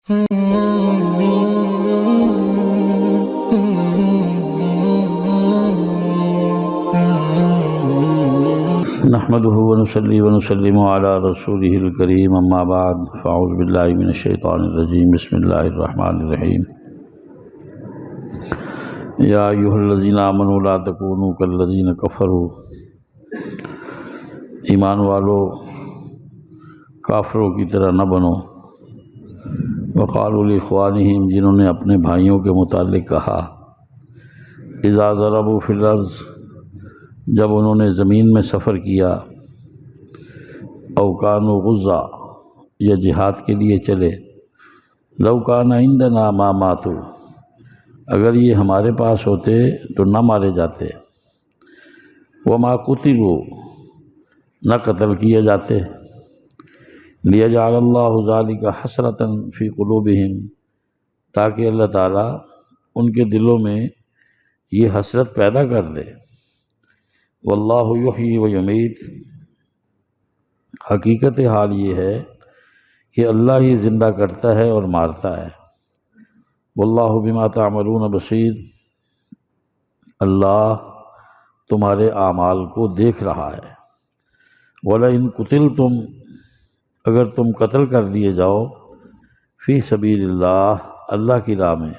نحمده ونصلي ونسلم على رسوله الكريم اما بعد فاعوذ بالله من الشيطان الرجيم بسم الله الرحمن الرحيم يا أيها الذين آمنوا لا تكونوا كالذين كفروا ایمان والو کافروں کی طرح نہ بنو وقالوا لإخوانهم جنہوں نے اپنے بھائیوں کے متعلق کہا اذا ضربوا في الارض جب انہوں نے زمین میں سفر کیا او کانوا غزا یا جہاد کے لیے چلے لو کان عندنا ما ماتوا اگر یہ ہمارے پاس ہوتے تو نہ مارے جاتے وما قتلوا نہ قتل کیے جاتے لیجعل اللہ ذلک حسرۃ فی قلوبہم تاکہ اللہ تعالیٰ ان کے دلوں میں یہ حسرت پیدا کر دے واللہ یحیی و یمیت حقیقت حال یہ ہے کہ اللہ ہی زندہ کرتا ہے اور مارتا ہے واللہ بما تعملون بصیر اللہ تمہارے اعمال کو دیکھ رہا ہے وَلَئِن قُتِلْتُمْ اگر تم قتل کر دیے جاؤ فی سبیل اللہ اللہ کی راہ میں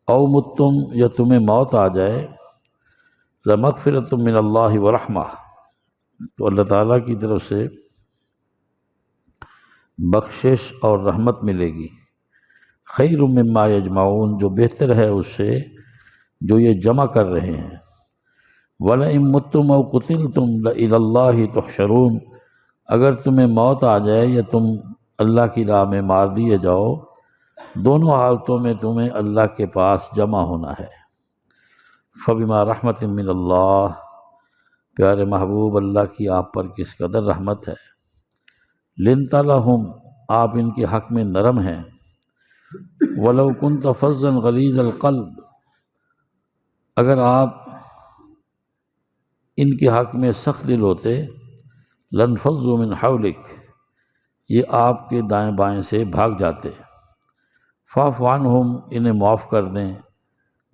او متم یا تمہیں موت آ جائے لَمَغْفِرَةٌ مِّنَ اللَّهِ وَرَحْمَةٌ تو اللہ تعالیٰ کی طرف سے بخشش اور رحمت ملے گی خیر مما یجمعون جو بہتر ہے اس سے جو یہ جمع کر رہے ہیں وَلَئِن مُتُّمْ أَوْ قُتِلْتُمْ لَإِلَى اللَّهِ تُحْشَرُونَ اگر تمہیں موت آ جائے یا تم اللہ کی راہ میں مار دیے جاؤ دونوں حالتوں میں تمہیں اللہ کے پاس جمع ہونا ہے فَبِمَا رَحْمَةٍ مِّنَ اللَّهِ پیارے محبوب اللہ کی آپ پر کس قدر رحمت ہے لِنْتَ لَهُمْ آپ ان کے حق میں نرم ہیں وَلَوْ كُنْتَ فَظًّا غَلِيظَ الْقَلْبِ اگر آپ ان کے حق میں سخت دل ہوتے لَانفَضُّوا مِنْ حَوْلِكَ یہ آپ کے دائیں بائیں سے بھاگ جاتے فَاعْفُ عَنْهُمْ انہیں معاف کر دیں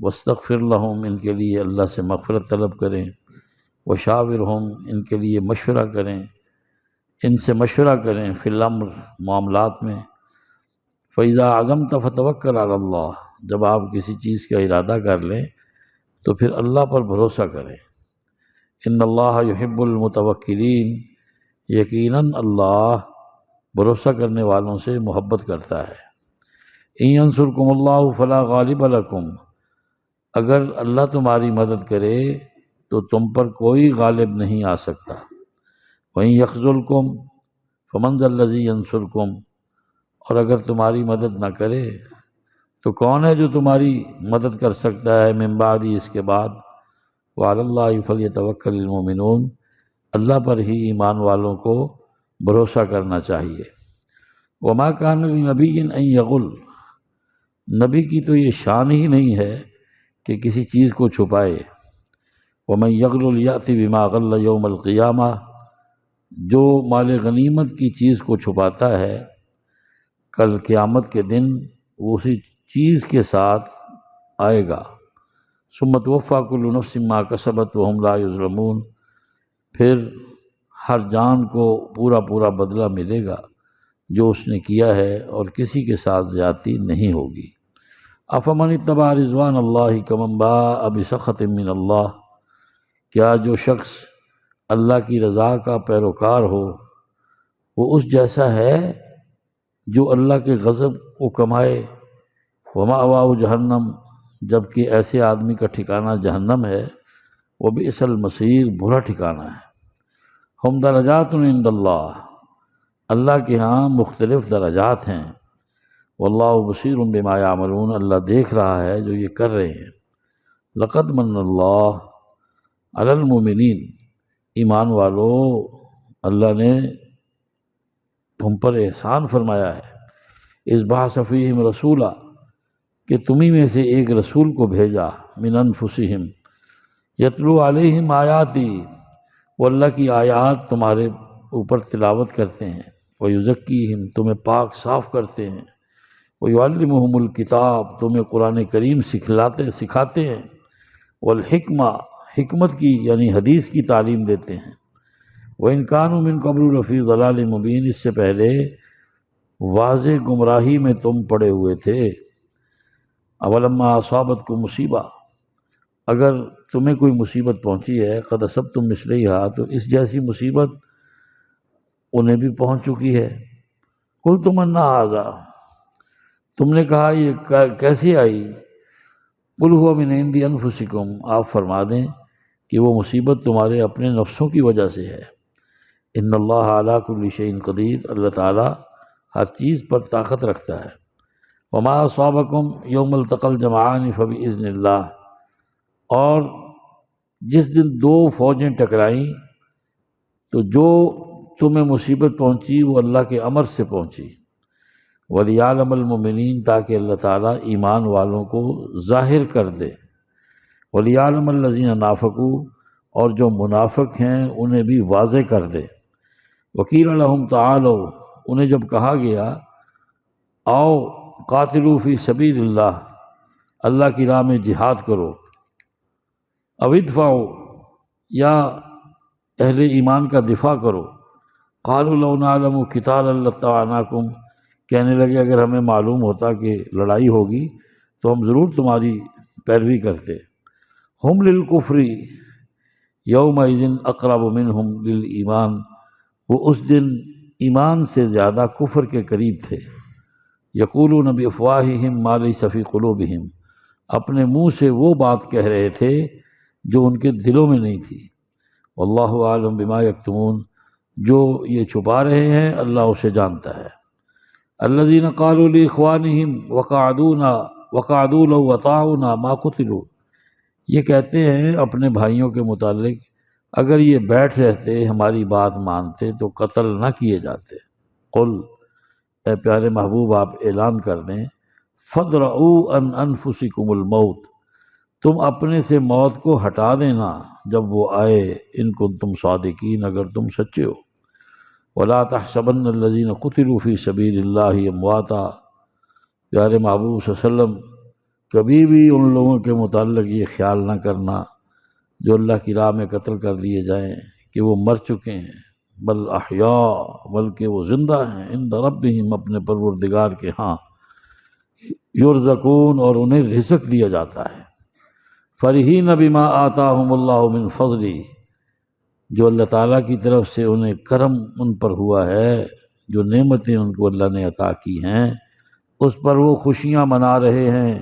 وَاسْتَغْفِرْ لَهُمْ ان کے لیے اللہ سے مغفرت طلب کریں وَشَاوِرْهُمْ ان کے لیے مشورہ کریں ان سے مشورہ کریں فی الامر معاملات میں فَإِذَا عَزَمْتَ فَتَوَكَّلْ عَلَى اللَّهِ جب آپ کسی چیز کا ارادہ کر لیں تو پھر اللہ پر بھروسہ کریں ان اللہ یحب المتوکلین یقیناً اللہ بھروسہ کرنے والوں سے محبت کرتا ہے ان ینصرکم اللہ فلا غالب لکم اگر اللہ تمہاری مدد کرے تو تم پر کوئی غالب نہیں آ سکتا وَإِن یخذلکم فمن ذا الذی ینصرکم اور اگر تمہاری مدد نہ کرے تو کون ہے جو تمہاری مدد کر سکتا ہے من بعد اس کے بعد وعلی اللہ فلیتوکل المؤمنون اللہ پر ہی ایمان والوں کو بھروسہ کرنا چاہیے وما کان لنبی ان یغل نبی کی تو یہ شان ہی نہیں ہے کہ کسی چیز کو چھپائے ومن یغل یأتی بما غل یوم القیامہ جو مال غنیمت کی چیز کو چھپاتا ہے کل قیامت کے دن وہ اسی چیز کے ساتھ آئے گا ثم توفی کل نفس ما کسبت وہم لا یظلمون پھر ہر جان کو پورا پورا بدلہ ملے گا جو اس نے کیا ہے اور کسی کے ساتھ زیادتی نہیں ہوگی افمن اتبع رضوان اللہ کمن باء بسخط من اللہ کیا جو شخص اللہ کی رضا کا پیروکار ہو وہ اس جیسا ہے جو اللہ کے غضب کو کمائے ومأواہ جہنم جبکہ ایسے آدمی کا ٹھکانہ جہنم ہے وبئس المصیر برا ٹھکانہ ہے ہم درجات عند اللہ اللہ کے ہاں مختلف درجات ہیں واللہ بصیر بما یعملون اللہ دیکھ رہا ہے جو یہ کر رہے ہیں لقد من اللہ علی المؤمنین ایمان والو اللہ نے تم پر احسان فرمایا ہے اذ بعث فیہم رسولا کہ تمہیں میں سے ایک رسول کو بھیجا من انفسہم یتلو علیہم آیاتی وہ اللہ کی آیات تمہارے اوپر تلاوت کرتے ہیں ویزکیہم تمہیں پاک صاف کرتے ہیں وَيُعَلِّمُهُمُ الْكِتَابَ، تمہیں قرآن کریم سکھاتے ہیں، والحکمہ، حکمت کی یعنی حدیث کی تعلیم دیتے ہیں، وَإِنْ كَانُوا مِنْ قَبْلُ لَفِي ضَلَالٍ مُبِينٍ، اس سے پہلے واضح گمراہی میں تم پڑے ہوئے تھے۔ اولما اصابتکم مصیبہ، اگر تمہیں کوئی مصیبت پہنچی ہے، قد اصبتم مثلیہا، تو اس جیسی مصیبت انہیں بھی پہنچ چکی ہے۔ قلتم انا ھذا، تم نے کہا یہ کیسے آئی؟ قل ھو من عند انفسکم، آپ فرما دیں کہ وہ مصیبت تمہارے اپنے نفسوں کی وجہ سے ہے۔ ان اللہ علی کل شیء قدیر، اللہ تعالیٰ ہر چیز پر طاقت رکھتا ہے۔ وما اصابکم یوم التقى الجمعان فباذن اللہ، اور جس دن دو فوجیں ٹکرائیں تو جو تمہیں مصیبت پہنچی وہ اللہ کے امر سے پہنچی۔ وَلِيَعْلَمَ الْمُؤْمِنِينَ، تاکہ اللہ تعالیٰ ایمان والوں کو ظاہر کر دے۔ وَلِيَعْلَمَ الَّذِينَ نَافَقُوا، اور جو منافق ہیں انہیں بھی واضح کر دے۔ وَقِيلَ لَهُمْ تَعَالَوْا، انہیں جب کہا گیا آؤ قاتلوا فی سبیل اللہ، اللہ کی راہ میں جہاد کرو، او ادفعوا، یا اہل ایمان کا دفاع کرو، قالوا لو نعلم قتالا لاتبعناکم، کہنے لگے اگر ہمیں معلوم ہوتا کہ لڑائی ہوگی تو ہم ضرور تمہاری پیروی کرتے۔ ہم للکفر یومئذ اقرب منہم للایمان، وہ اس دن ایمان سے زیادہ کفر کے قریب تھے۔ یقولون بافواہہم ما لیس فی قلوبہم، اپنے منہ سے وہ بات کہہ رہے تھے جو ان کے دلوں میں نہیں تھی۔ واللہ اعلم بما یکتمون، جو یہ چھپا رہے ہیں اللہ اسے جانتا ہے۔ الذین قالوا لاخوانہم وقعدوا لو اطاعونا ما قتلوا، یہ کہتے ہیں اپنے بھائیوں کے متعلق اگر یہ بیٹھ رہتے ہماری بات مانتے تو قتل نہ کیے جاتے۔ قل، اے پیارے محبوب آپ اعلان کر دیں، فَادْرَؤُوا عَنْ أَنفُسِكُمُ الْمَوْتَ، تم اپنے سے موت کو ہٹا دینا جب وہ آئے، ان کنتم صادقین، اگر تم سچے ہو۔ وَلَا تَحْسَبَنَّ الَّذِينَ قُتِلُوا فِي سَبِيلِ اللَّهِ أَمْوَاتًا، پیارے محبوب صلی اللہ علیہ وسلم کبھی بھی ان لوگوں کے متعلق یہ خیال نہ کرنا جو اللہ کی راہ میں قتل کر دیے جائیں کہ وہ مر چکے ہیں، بل احیاء، بلکہ وہ زندہ ہیں، عند ربہم، اپنے پروردگار کے ہاں، یرزقون، اور انہیں رزق دیا جاتا ہے۔ فرحین بما آتاہم اللہ من فضلہ، جو اللہ تعالیٰ کی طرف سے انہیں کرم ان پر ہوا ہے، جو نعمتیں ان کو اللہ نے عطا کی ہیں اس پر وہ خوشیاں منا رہے ہیں۔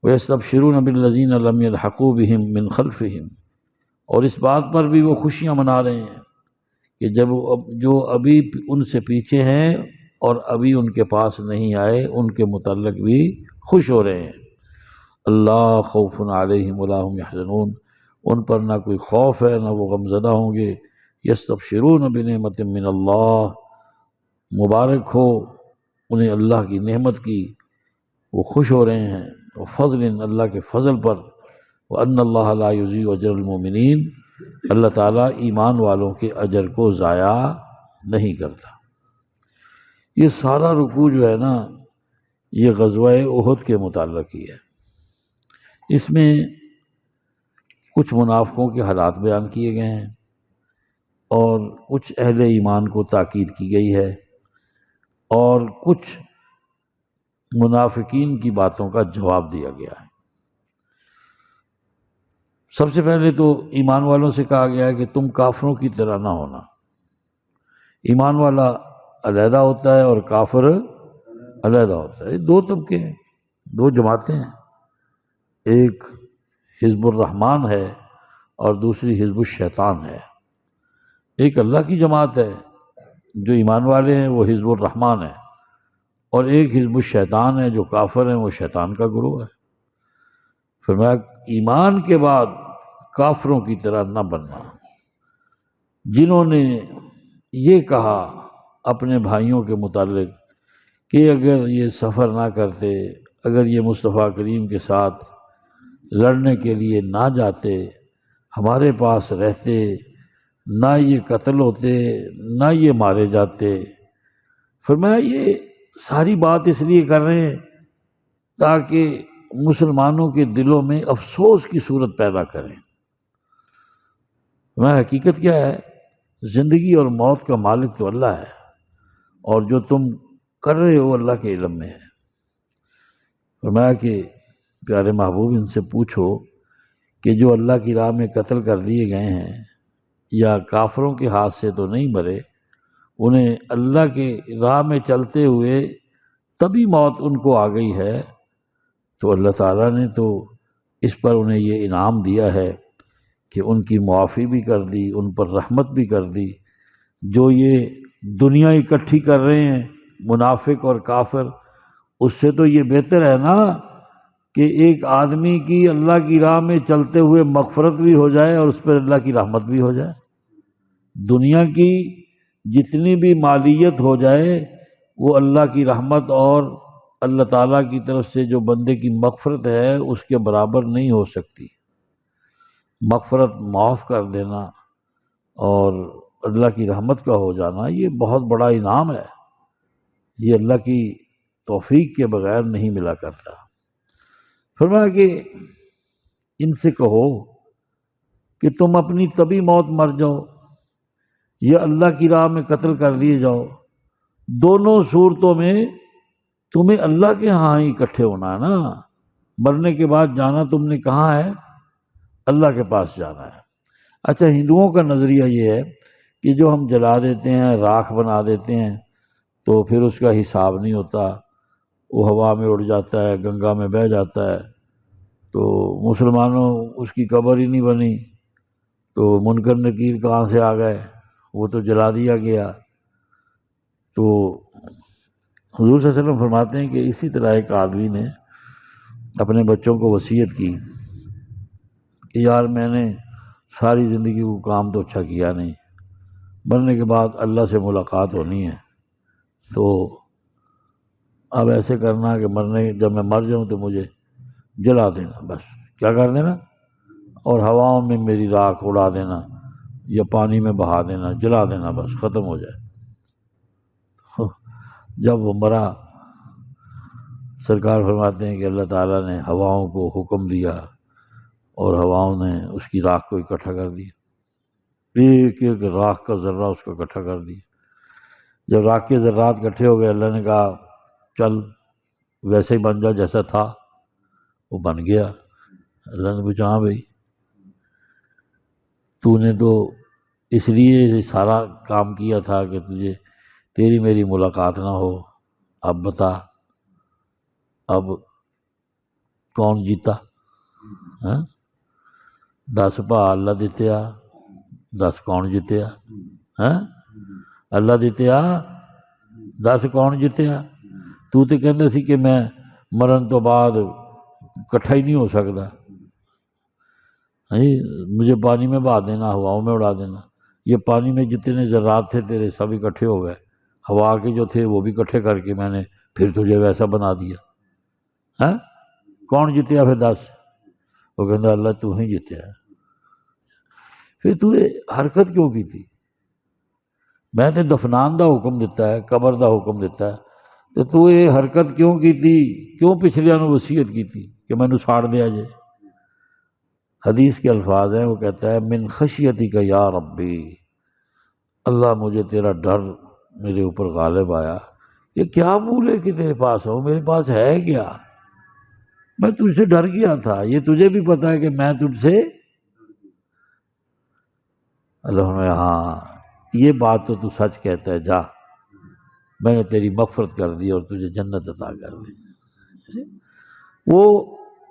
وَيَسْتَبْشِرُونَ بِالَّذِينَ لَمْ يَلْحَقُوا بِهِمْ مِنْ خَلْفِهِمْ، اور اس بات پر بھی وہ خوشیاں منا رہے ہیں کہ جب جو ابھی ان سے پیچھے ہیں اور ابھی ان کے پاس نہیں آئے ان کے متعلق بھی خوش ہو رہے ہیں۔ اللہ خوف علیہم ولا هم يحزنون، ان پر نہ کوئی خوف ہے نہ وہ غمزدہ ہوں گے۔ یستبشرون بنعمت من اللہ، مبارک ہو انہیں اللہ کی نعمت کی، وہ خوش ہو رہے ہیں، وفضل، اللہ کے فضل پر، وان اللہ لا یضیع اجر المؤمنین، اللہ تعالیٰ ایمان والوں کے اجر کو ضائع نہیں کرتا۔ یہ سارا رکوع جو ہے نا یہ غزوہ احد کے متعلق ہی ہے۔ اس میں کچھ منافقوں کے حالات بیان کیے گئے ہیں اور کچھ اہل ایمان کو تاکید کی گئی ہے اور کچھ منافقین کی باتوں کا جواب دیا گیا ہے۔ سب سے پہلے تو ایمان والوں سے کہا گیا ہے کہ تم کافروں کی طرح نہ ہونا۔ ایمان والا علیحدہ ہوتا ہے اور کافر علیحدہ ہوتا ہے۔ دو طبقے ہیں، دو جماعتیں ہیں، ایک حزب الرحمن ہے اور دوسری حزب الشیطان ہے۔ ایک اللہ کی جماعت ہے جو ایمان والے ہیں، وہ حزب الرحمن ہے، اور ایک حزب الشیطان ہے جو کافر ہیں، وہ شیطان کا گروہ ہے۔ فرمایا ایمان کے بعد کافروں کی طرح نہ بننا، جنہوں نے یہ کہا اپنے بھائیوں کے متعلق کہ اگر یہ سفر نہ کرتے، اگر یہ مصطفیٰ کریم کے ساتھ لڑنے کے لیے نہ جاتے، ہمارے پاس رہتے، نہ یہ قتل ہوتے نہ یہ مارے جاتے۔ فرمایا یہ ساری بات اس لیے کر رہے ہیں تاکہ مسلمانوں کے دلوں میں افسوس کی صورت پیدا کریں۔ میں حقیقت کیا ہے، زندگی اور موت کا مالک تو اللہ ہے، اور جو تم کر رہے ہو اللہ کے علم میں ہے۔ فرمایا کہ پیارے محبوب ان سے پوچھو کہ جو اللہ کی راہ میں قتل کر دیے گئے ہیں یا کافروں کے ہاتھ سے تو نہیں مرے، انہیں اللہ کے راہ میں چلتے ہوئے تبھی موت ان کو آ گئی ہے، تو اللہ تعالیٰ نے تو اس پر انہیں یہ انعام دیا ہے کہ ان کی معافی بھی کر دی، ان پر رحمت بھی کر دی۔ جو یہ دنیا اکٹھی کر رہے ہیں منافق اور کافر، اس سے تو یہ بہتر ہے نا کہ ایک آدمی کی اللہ کی راہ میں چلتے ہوئے مغفرت بھی ہو جائے اور اس پر اللہ کی رحمت بھی ہو جائے۔ دنیا کی جتنی بھی مالیت ہو جائے وہ اللہ کی رحمت اور اللہ تعالیٰ کی طرف سے جو بندے کی مغفرت ہے اس کے برابر نہیں ہو سکتی۔ مغفرت، معاف کر دینا اور اللہ کی رحمت کا ہو جانا، یہ بہت بڑا انعام ہے، یہ اللہ کی توفیق کے بغیر نہیں ملا کرتا۔ فرمایا کہ ان سے کہو کہ تم اپنی طبی موت مر جاؤ یا اللہ کی راہ میں قتل کر دیے جاؤ، دونوں صورتوں میں تمہیں اللہ کے ہاں ہی اکٹھے ہونا ہے نا۔ مرنے کے بعد جانا تم نے کہاں ہے؟ اللہ کے پاس جانا ہے۔ اچھا، ہندوؤں کا نظریہ یہ ہے کہ جو ہم جلا دیتے ہیں، راکھ بنا دیتے ہیں، تو پھر اس کا حساب نہیں ہوتا، وہ ہوا میں اڑ جاتا ہے، گنگا میں بہہ جاتا ہے، تو مسلمانوں اس کی قبر ہی نہیں بنی، تو منکر نکیر کہاں سے آ گئے، وہ تو جلا دیا گیا۔ تو حضور صلی اللہ علیہ وسلم فرماتے ہیں کہ اسی طرح ایک آدمی نے اپنے بچوں کو وصیت کی کہ یار میں نے ساری زندگی کو کام تو اچھا کیا نہیں، مرنے کے بعد اللہ سے ملاقات ہونی ہے، تو اب ایسے کرنا کہ جب میں مر جاؤں تو مجھے جلا دینا، بس کیا کر دینا، اور ہواؤں میں میری راکھ اڑا دینا یا پانی میں بہا دینا، جلا دینا، بس ختم ہو جائے۔ جب وہ مرا، سرکار فرماتے ہیں کہ اللہ تعالیٰ نے ہواؤں کو حکم دیا اور ہواؤں نے اس کی راکھ کو اکٹھا کر دیا، ایک ایک راکھ کا ذرہ اس کو اکٹھا کر دیا۔ جب راکھ کے ذرات اکٹھے ہو گئے، اللہ نے کہا چل ویسے ہی بن جا جیسا تھا، وہ بن گیا۔ اللہ نے پوچھا ہاں بھائی، تو نے تو اس لیے یہ سارا کام کیا تھا کہ تیری میری ملاقات نہ ہو، اب بتا اب کون جیتا؟ ہاں، 10 پا اللہ دیتے 10 کون جیتیا؟ ہاں، اللہ دیتے 10 کون جیتیا؟ تو تے کہندے سی کہ میں مرن تو بعد کٹھا ہی نہیں ہو سکتا، مجھے پانی میں بہا دینا، ہواؤں میں اڑا دینا۔ یہ پانی میں جتنے ذرات تھے تیرے سب اکٹھے ہو گئے، ہوا کے جو تھے وہ بھی اکٹھے کر کے میں نے پھر تجھے ویسا بنا دیا۔ ہاں، کون جیتیا پھر 10؟ وہ کہتا اللہ تو ہی جیتیا۔ پھر تو یہ حرکت کیوں کی تھی؟ میں تے دفنان دا حکم دیتا ہے، قبر دا حکم دیتا ہے، تو یہ حرکت کیوں کی تھی؟ کیوں پچھلیاں نو وصیت کی تھی کہ میں نو ساڑ دیا جائے؟ حدیث کے الفاظ ہیں، وہ کہتا ہے من خشیتی کا یا ربی، اللہ مجھے تیرا ڈر میرے اوپر غالب آیا کہ کیا منہ لے کے تیرے پاس ہوں، میرے پاس ہے کیا؟ میں تجھ سے ڈر گیا تھا، یہ تجھے بھی پتا ہے کہ میں تجھ سے۔ اللہ نے ہاں یہ بات تو سچ کہتا ہے، جا میں نے تیری مغفرت کر دی اور تجھے جنت عطا کر دی۔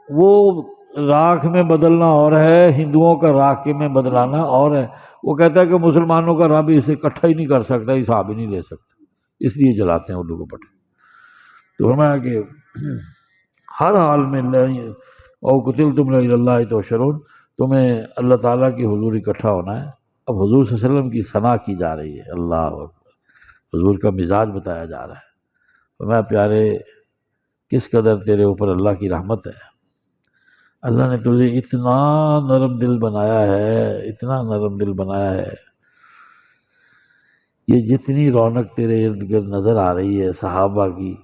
وہ راکھ میں بدلنا اور ہے، ہندوؤں کا راکھ میں بدلانا اور ہے۔ وہ کہتا ہے کہ مسلمانوں کا رب اسے اکٹھا ہی نہیں کر سکتا، حساب ہی نہیں لے سکتا، اس لیے جلاتے ہیں اردو کو پٹھے۔ تو فرمایا کہ ہر حال میں او قتلتم الی اللہ تحشرون، تمہیں اللہ تعالیٰ کی حضور اکٹھا ہونا ہے۔ اب حضور صلی اللہ علیہ وسلم کی ثنا کی جا رہی ہے، اللہ اکبر، حضور کا مزاج بتایا جا رہا ہے۔ فرمایا پیارے کس قدر تیرے اوپر اللہ کی رحمت ہے، اللہ نے تجھے اتنا نرم دل بنایا ہے، اتنا نرم دل بنایا ہے یہ جتنی رونق تیرے ارد گرد نظر آ رہی ہے صحابہ کی،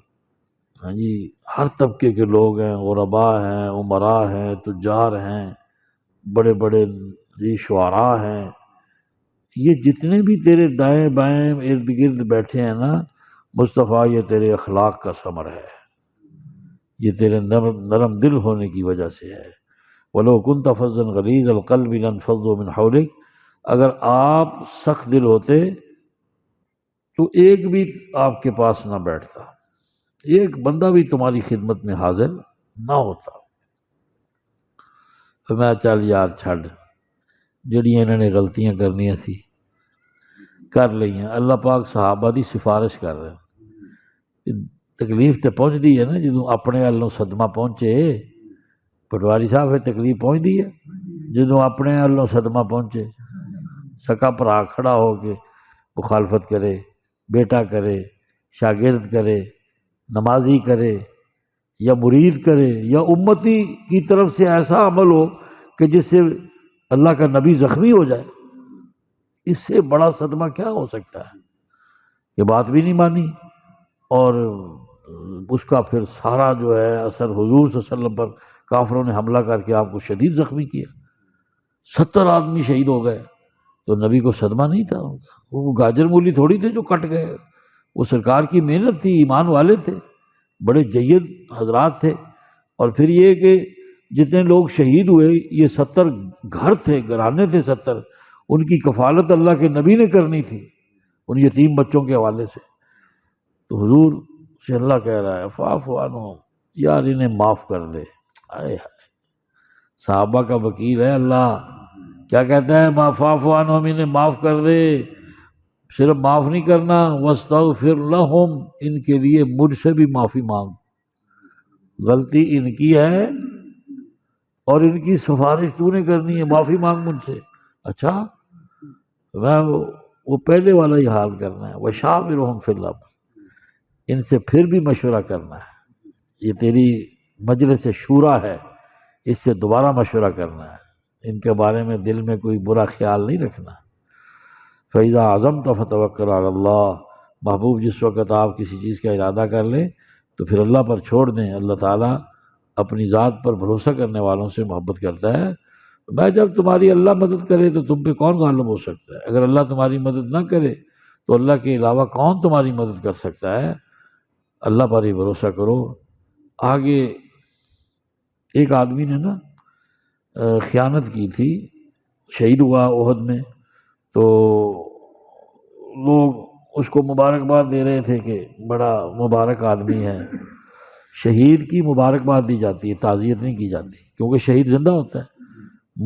ہاں جی، ہر طبقے کے لوگ ہیں، غرباء ہیں، امراء ہیں، تجار ہیں، بڑے بڑے جی شعراء ہیں، یہ جتنے بھی تیرے دائیں بائیں ارد گرد بیٹھے ہیں نا مصطفیٰ، یہ تیرے اخلاق کا ثمر ہے، یہ تیرے نرم دل ہونے کی وجہ سے ہے۔ وَلَوْ كُنْتَ فَظًّا غَلِيظَ الْقَلْبِ لَانفَضُّوا مِنْ حَوْلِكَ، اگر آپ سخت دل ہوتے تو ایک بھی آپ کے پاس نہ بیٹھتا، ایک بندہ بھی تمہاری خدمت میں حاضر نہ ہوتا۔ تو میں چل یار چھڈ، جڑیاں انہوں نے غلطیاں کرنیاں سی کر لئیاں۔ اللہ پاک صحابہ دی سفارش کر رہے ہیں۔ تکلیف تے پہنچ دی ہے نا، جدوں اپنے والوں صدمہ پہنچے، پٹواری صاحب پھر تکلیف پہنچ دی ہے جدوں اپنے والوں صدمہ پہنچے، سکا بھرا کھڑا ہو کے مخالفت کرے، بیٹا کرے، شاگرد کرے، نمازی کرے یا مرید کرے یا امتی کی طرف سے ایسا عمل ہو کہ جس سے اللہ کا نبی زخمی ہو جائے، اس سے بڑا صدمہ کیا ہو سکتا ہے؟ یہ بات بھی نہیں مانی، اور اس کا پھر سارا جو ہے اثر حضور صلی اللہ علیہ وسلم پر کافروں نے حملہ کر کے آپ کو شدید زخمی کیا، 70 آدمی شہید ہو گئے، تو نبی کو صدمہ نہیں تھا ان کا؟ وہ گاجر مولی تھوڑی تھے جو کٹ گئے، وہ سرکار کی محنت تھی، ایمان والے تھے، بڑے جید حضرات تھے۔ اور پھر یہ کہ جتنے لوگ شہید ہوئے یہ 70 گھر تھے، گھرانے تھے 70، ان کی کفالت اللہ کے نبی نے کرنی تھی ان یتیم بچوں کے حوالے سے۔ تو حضور سے اللہ کہہ رہا ہے فاعف عنہم، یار انہیں معاف کر دے۔ آئے ہائے، صحابہ کا وکیل ہے اللہ، کیا کہتا ہے؟ فاعف عنہم، انہیں معاف کر دے۔ صرف معاف نہیں کرنا، واستغفر لہم، ان کے لیے مجھ سے بھی معافی مانگ، غلطی ان کی ہے اور ان کی سفارش تو نے کرنی ہے، معافی مانگ مجھ سے۔ اچھا، میں وہ پہلے والا ہی حال کرنا ہے، وشاورہم فی الامر، ان سے پھر بھی مشورہ کرنا ہے، یہ تیری مجلس شورا ہے، اس سے دوبارہ مشورہ کرنا ہے، ان کے بارے میں دل میں کوئی برا خیال نہیں رکھنا۔ فَإِذَا عَزَمْتَ فَتَوَكَّلْ عَلَى اللَّهِ، محبوب جس وقت آپ کسی چیز کا ارادہ کر لیں تو پھر اللہ پر چھوڑ دیں۔ اللہ تعالیٰ اپنی ذات پر بھروسہ کرنے والوں سے محبت کرتا ہے۔ میں جب تمہاری اللہ مدد کرے تو تم پہ کون غالب ہو سکتا ہے؟ اگر اللہ تمہاری مدد نہ کرے تو اللہ کے علاوہ کون تمہاری مدد کر سکتا ہے؟ اللہ پر ہی بھروسہ کرو۔ آگے ایک آدمی نے نا خیانت کی تھی، شہید ہوا احد میں، تو لوگ اس کو مبارکباد دے رہے تھے کہ بڑا مبارک آدمی ہے۔ شہید کی مبارکباد دی جاتی ہے، تعزیت نہیں کی جاتی، کیونکہ شہید زندہ ہوتا ہے۔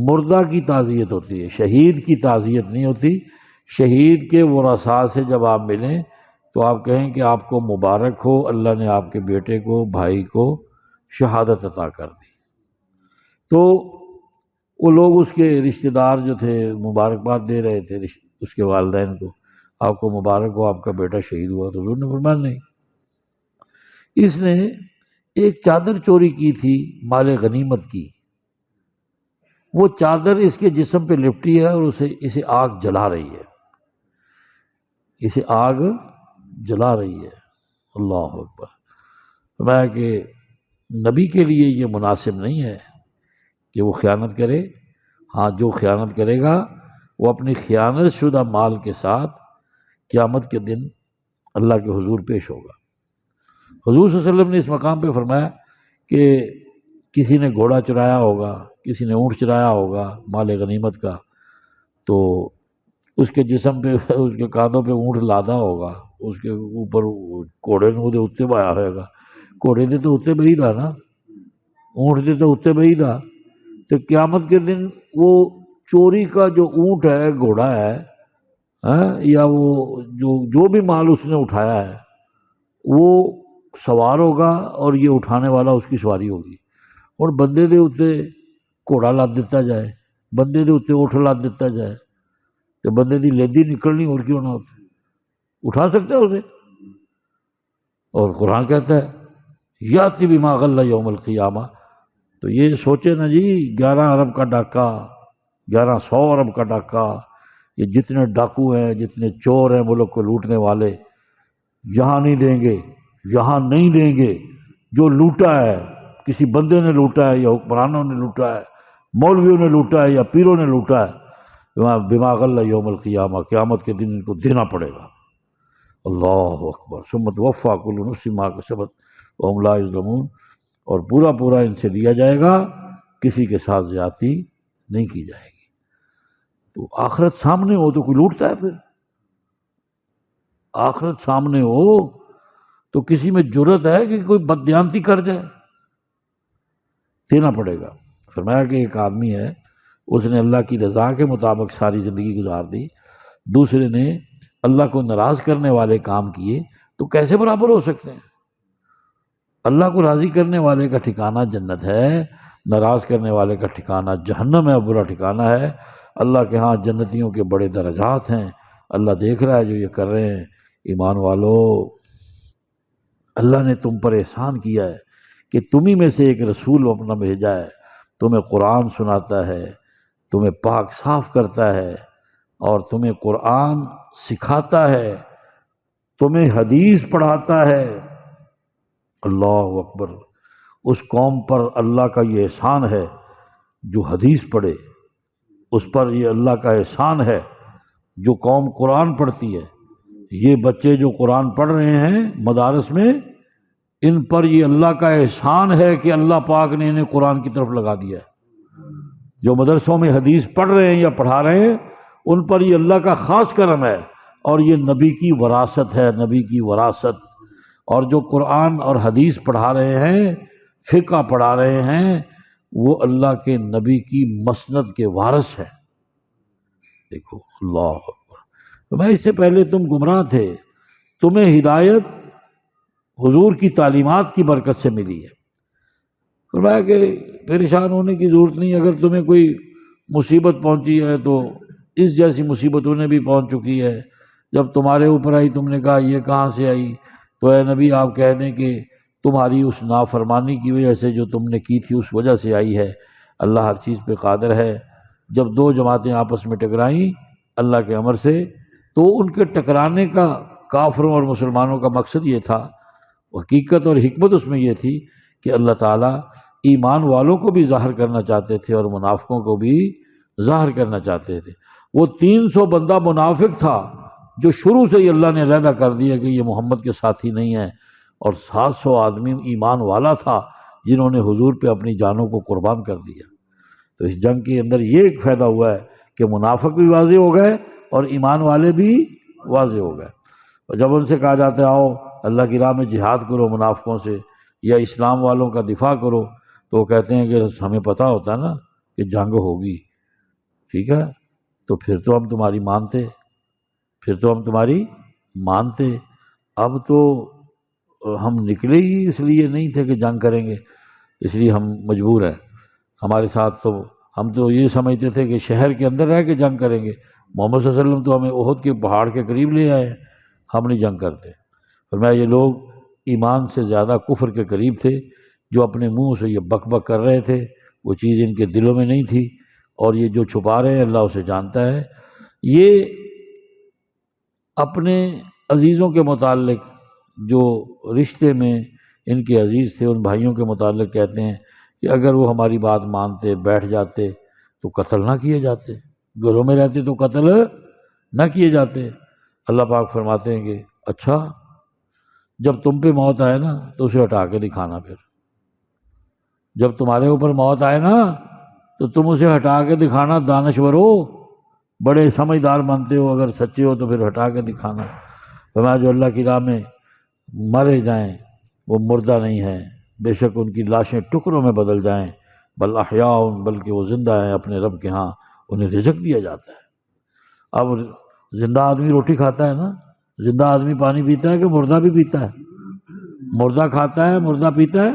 مردہ کی تعزیت ہوتی ہے، شہید کی تعزیت نہیں ہوتی۔ شہید کے ورثاء سے جب آپ ملیں تو آپ کہیں کہ آپ کو مبارک ہو، اللہ نے آپ کے بیٹے کو، بھائی کو شہادت عطا کر دی۔ تو وہ لوگ اس کے رشتہ دار جو تھے مبارکباد دے رہے تھے اس کے والدین کو، آپ کو مبارک ہو، آپ کا بیٹا شہید ہوا۔ تو حضور نے فرمایا نہیں۔ اس نے ایک چادر چوری کی تھی مال غنیمت کی، وہ چادر اس کے جسم پہ لپٹی ہے اور اسے آگ جلا رہی ہے، اسے آگ جلا رہی ہے۔ اللہ اکبر۔ فرمایا کہ نبی کے لیے یہ مناسب نہیں ہے کہ وہ خیانت کرے۔ ہاں، جو خیانت کرے گا وہ اپنی خیانت شدہ مال کے ساتھ قیامت کے دن اللہ کے حضور پیش ہوگا۔ حضور صلی اللہ علیہ وسلم نے اس مقام پہ فرمایا کہ کسی نے گھوڑا چرایا ہوگا، کسی نے اونٹ چرایا ہوگا مال غنیمت کا، تو اس کے جسم پہ، اس کے کاندھوں پہ اونٹ لادا ہوگا، اس کے اوپر گھوڑے نے وہ اتنے بایا ہوئے گا، گھوڑے دے تو اتنے بہی دا نا، اونٹ دے تو اتنے بہی دا۔ تو قیامت کے دن وہ چوری کا جو اونٹ ہے، گھوڑا ہے، یا وہ جو بھی مال اس نے اٹھایا ہے، وہ سوار ہوگا اور یہ اٹھانے والا اس کی سواری ہوگی، اور بندے دے اتنے گھوڑا لاد دیتا جائے، بندے دے اتنے اونٹ لاد دیتا جائے، تو بندے دی لیدی نکلنی، اور کیوں نہ ہوتے اٹھا سکتا ہے اسے۔ اور قرآن کہتا ہے یاتی بما غل یوم القیامہ، تو یہ سوچے نا جی، 11 ارب کا ڈاکہ، 1100 ارب کا ڈاکہ یہ جتنے ڈاکو ہیں، جتنے چور ہیں ملک کو لوٹنے والے، یہاں نہیں دیں گے، یہاں نہیں دیں گے۔ جو لوٹا ہے، کسی بندے نے لوٹا ہے یا حکمرانوں نے لوٹا ہے، مولویوں نے لوٹا ہے یا پیروں نے لوٹا ہے، بما غل یوم القیامہ، قیامت کے دن ان کو دینا پڑے گا۔ اللہ اکبر۔ ثم توفی کل نفس ما کسبت وہم لا یظلمون، اور پورا پورا ان سے لیا جائے گا، کسی کے ساتھ زیادتی نہیں کی جائے گی۔ تو آخرت سامنے ہو تو کوئی لوٹتا ہے؟ پھر آخرت سامنے ہو تو کسی میں جرت ہے کہ کوئی بددیانتی کر جائے؟ دینا پڑے گا۔ فرمایا کہ ایک آدمی ہے، اس نے اللہ کی رضا کے مطابق ساری زندگی گزار دی، دوسرے نے اللہ کو ناراض کرنے والے کام کیے، تو کیسے برابر ہو سکتے ہیں؟ اللہ کو راضی کرنے والے کا ٹھکانہ جنت ہے، ناراض کرنے والے کا ٹھکانہ جہنم ہے، برا ٹھکانہ ہے۔ اللہ کے ہاں جنتیوں کے بڑے درجات ہیں، اللہ دیکھ رہا ہے جو یہ کر رہے ہیں۔ ایمان والو، اللہ نے تم پر احسان کیا ہے کہ تمہیں میں سے ایک رسول اپنا بھیجا ہے، تمہیں قرآن سناتا ہے، تمہیں پاک صاف کرتا ہے، اور تمہیں قرآن سکھاتا ہے، تمہیں حدیث پڑھاتا ہے۔ اللہ اکبر۔ اس قوم پر اللہ کا یہ احسان ہے جو حدیث پڑھے، اس پر یہ اللہ کا احسان ہے جو قوم قرآن پڑھتی ہے۔ یہ بچے جو قرآن پڑھ رہے ہیں مدارس میں، ان پر یہ اللہ کا احسان ہے کہ اللہ پاک نے انہیں قرآن کی طرف لگا دیا ہے۔ جو مدرسوں میں حدیث پڑھ رہے ہیں یا پڑھا رہے ہیں، ان پر یہ اللہ کا خاص کرم ہے، اور یہ نبی کی وراثت ہے، نبی کی وراثت۔ اور جو قرآن اور حدیث پڑھا رہے ہیں، فقہ پڑھا رہے ہیں، وہ اللہ کے نبی کی مسند کے وارث ہیں۔ دیکھو، اللہ اکبر۔ تو میں اس سے پہلے تم گمراہ تھے، تمہیں ہدایت حضور کی تعلیمات کی برکت سے ملی ہے۔ فرمایا کہ پریشان ہونے کی ضرورت نہیں، اگر تمہیں کوئی مصیبت پہنچی ہے تو اس جیسی مصیبت انہیں بھی پہنچ چکی ہے۔ جب تمہارے اوپر آئی تم نے کہا یہ کہاں سے آئی؟ تو اے نبی آپ کہہ دیں کہ تمہاری اس نافرمانی کی وجہ سے جو تم نے کی تھی اس وجہ سے آئی ہے۔ اللہ ہر چیز پہ قادر ہے۔ جب دو جماعتیں آپس میں ٹکرائیں اللہ کے امر سے، تو ان کے ٹکرانے کا کافروں اور مسلمانوں کا مقصد یہ تھا، حقیقت اور حکمت اس میں یہ تھی کہ اللہ تعالیٰ ایمان والوں کو بھی ظاہر کرنا چاہتے تھے اور منافقوں کو بھی ظاہر کرنا چاہتے تھے۔ وہ 300 بندہ منافق تھا جو شروع سے ہی اللہ نے علیحدہ کر دیا کہ یہ محمد کے ساتھی نہیں ہیں، اور 700 آدمی ایمان والا تھا جنہوں نے حضور پہ اپنی جانوں کو قربان کر دیا۔ تو اس جنگ کے اندر یہ ایک فائدہ ہوا ہے کہ منافق بھی واضح ہو گئے اور ایمان والے بھی واضح ہو گئے۔ اور جب ان سے کہا جاتا ہے آؤ اللہ کی راہ میں جہاد کرو منافقوں سے، یا اسلام والوں کا دفاع کرو، تو وہ کہتے ہیں کہ ہمیں پتہ ہوتا ہے نا کہ جنگ ہوگی، ٹھیک ہے، تو پھر تو ہم تمہاری مانتے۔ اب تو ہم نکلے ہی اس لیے نہیں تھے کہ جنگ کریں گے، اس لیے ہم مجبور ہیں۔ ہمارے ساتھ تو ہم تو یہ سمجھتے تھے کہ شہر کے اندر رہ کے جنگ کریں گے، محمد صلی اللہ علیہ وسلم تو ہمیں احد کے پہاڑ کے قریب لے آئے ہیں، ہم نہیں جنگ کرتے۔ فرمایا یہ لوگ ایمان سے زیادہ کفر کے قریب تھے، جو اپنے منہ سے یہ بک بک کر رہے تھے وہ چیز ان کے دلوں میں نہیں تھی، اور یہ جو چھپا رہے ہیں اللہ اسے جانتا ہے۔ یہ اپنے عزیزوں کے متعلق، جو رشتے میں ان کے عزیز تھے، ان بھائیوں کے متعلق کہتے ہیں کہ اگر وہ ہماری بات مانتے بیٹھ جاتے تو قتل نہ کیے جاتے، گھروں میں رہتے تو قتل نہ کیے جاتے۔ اللہ پاک فرماتے ہیں کہ اچھا، جب تم پہ موت آئے نا تو اسے ہٹا کے دکھانا، پھر جب تمہارے اوپر موت آئے نا تو تم اسے ہٹا کے دکھانا، دانشور ہو، بڑے سمجھدار مانتے ہو، اگر سچے ہو تو پھر ہٹا کے دکھانا۔ فرمایا جو اللہ کی راہ میں مرے جائیں وہ مردہ نہیں ہیں، بے شک ان کی لاشیں ٹکڑوں میں بدل جائیں، بل احیاء، بلکہ وہ زندہ ہیں اپنے رب کے ہاں، انہیں رزق دیا جاتا ہے۔ اب زندہ آدمی روٹی کھاتا ہے نا، زندہ آدمی پانی پیتا ہے کہ مردہ بھی پیتا ہے؟ مردہ کھاتا ہے، مردہ پیتا ہے۔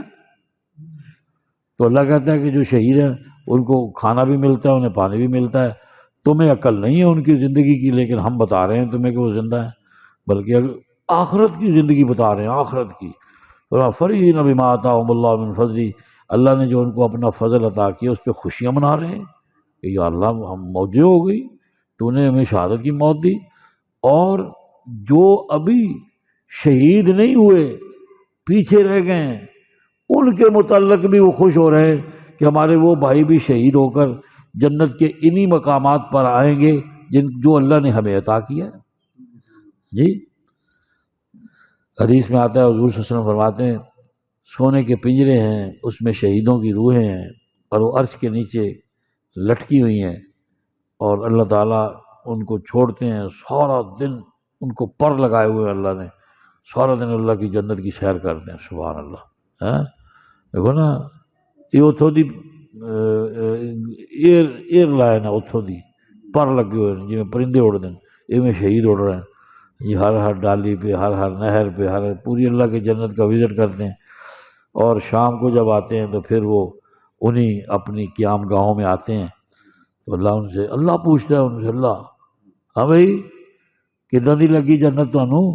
تو اللہ کہتا ہے کہ جو شہید ہیں ان کو کھانا بھی ملتا ہے، انہیں پانی بھی ملتا ہے۔ تمہیں عقل نہیں ہے ان کی زندگی کی، لیکن ہم بتا رہے ہیں تمہیں کہ وہ زندہ ہیں، بلکہ آخرت کی زندگی بتا رہے ہیں، آخرت کی۔ فَرِحِینَ بِمَا آتَاهُمُ اللَّهُ مِنْ فَضْلِهِ، اللہ نے جو ان کو اپنا فضل عطا کیا اس پہ خوشیاں منا رہے ہیں کہ یا اللہ ہم موجے ہو گئی تو نے ہمیں شہادت کی موت دی، اور جو ابھی شہید نہیں ہوئے پیچھے رہ گئے ہیں ان کے متعلق بھی وہ خوش ہو رہے ہیں کہ ہمارے وہ بھائی بھی شہید ہو کر جنت کے انہی مقامات پر آئیں گے جو اللہ نے ہمیں عطا کیا ہے۔ جی حدیث میں آتا ہے، حضور صلی اللہ علیہ وسلم فرماتے ہیں سونے کے پنجرے ہیں، اس میں شہیدوں کی روحیں ہیں، اور وہ عرش کے نیچے لٹکی ہوئی ہیں، اور اللہ تعالیٰ ان کو چھوڑتے ہیں، سارا دن ان کو پر لگائے ہوئے ہیں اللہ نے، سارا دن اللہ کی جنت کی سیر کرتے ہیں۔ سبحان اللہ۔ ہاں دیکھو نا، یہ اتوں دی ایئر لائن ہے، اتوں دی پر لگے ہوئے ہیں جی پرندے اڑتے ہیں، ایویں شہید اڑ رہے ہیں جی، ہر ڈالی پہ، ہر نہر پہ، ہر پوری اللہ کی جنت کا وزٹ کرتے ہیں، اور شام کو جب آتے ہیں تو پھر وہ انہی اپنی قیام گاہوں میں آتے ہیں، تو اللہ پوچھتا ہے ان سے، اللہ ہاں بھائی کداں دی لگی جنت تانوں؟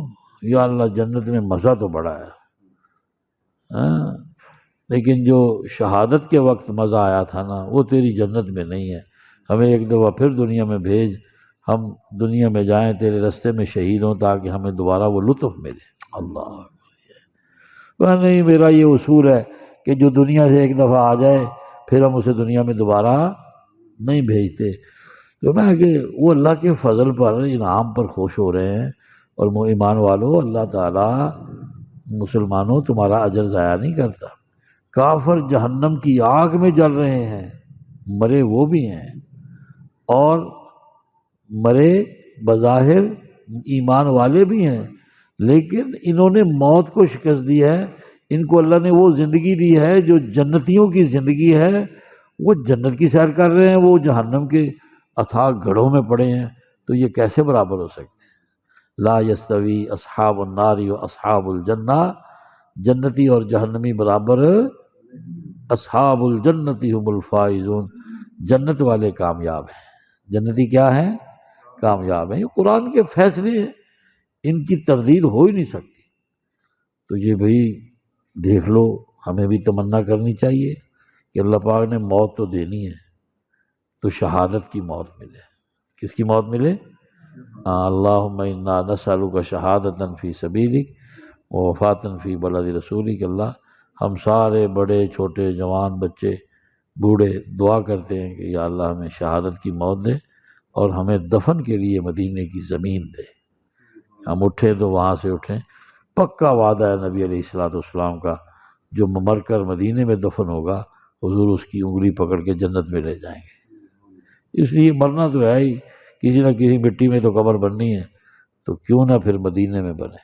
یا اللہ جنت میں مزہ تو بڑا ہے، ہاں لیکن جو شہادت کے وقت مزہ آیا تھا نا وہ تیری جنت میں نہیں ہے، ہمیں ایک دفعہ پھر دنیا میں بھیج، ہم دنیا میں جائیں تیرے رستے میں شہید ہوں تاکہ ہمیں دوبارہ وہ لطف ملے۔ اللہ وہ نہیں، میرا یہ اصول ہے کہ جو دنیا سے ایک دفعہ آ جائے پھر ہم اسے دنیا میں دوبارہ نہیں بھیجتے۔ تو میں کہ وہ اللہ کے فضل پر، انعام پر خوش ہو رہے ہیں، اور وہ ایمان والو اللہ تعالیٰ مسلمانوں تمہارا اجر ضائع نہیں کرتا۔ کافر جہنم کی آگ میں جل رہے ہیں، مرے وہ بھی ہیں، اور مرے بظاہر ایمان والے بھی ہیں، لیکن انہوں نے موت کو شکست دی ہے، ان کو اللہ نے وہ زندگی دی ہے جو جنتیوں کی زندگی ہے، وہ جنت کی سیر کر رہے ہیں، وہ جہنم کے اتھاہ گڑھوں میں پڑے ہیں، تو یہ کیسے برابر ہو سکتے ہیں؟ لا یستوی اصحاب النار و اصحاب الجنہ، جنتی اور جہنمی برابر، اصحاب الجنتی هم الفائزون، جنت والے کامیاب ہیں۔ جنتی کیا ہیں؟ کامیاب ہیں۔ یہ قرآن کے فیصلے ہیں، ان کی تردید ہو ہی نہیں سکتی۔ تو یہ بھائی دیکھ لو، ہمیں بھی تمنا کرنی چاہیے کہ اللہ پاک نے موت تو دینی ہے تو شہادت کی موت ملے۔ کس کی موت ملے؟ اللہم انا نسألک شہادتا فی سبیلک ووفاتا فی بلد رسولک۔ اللہ ہم سارے بڑے چھوٹے جوان بچے بوڑھے دعا کرتے ہیں کہ یا اللہ ہمیں شہادت کی موت دے، اور ہمیں دفن کے لیے مدینے کی زمین دے، ہم اٹھیں تو وہاں سے اٹھیں۔ پکا وعدہ ہے نبی علیہ السلام کا، جو مر کر مدینے میں دفن ہوگا حضور اس کی انگلی پکڑ کے جنت میں لے جائیں گے۔ اس لیے مرنا تو ہے ہی، کسی نہ کسی مٹی میں تو قبر بننی ہے، تو کیوں نہ پھر مدینے میں بنے۔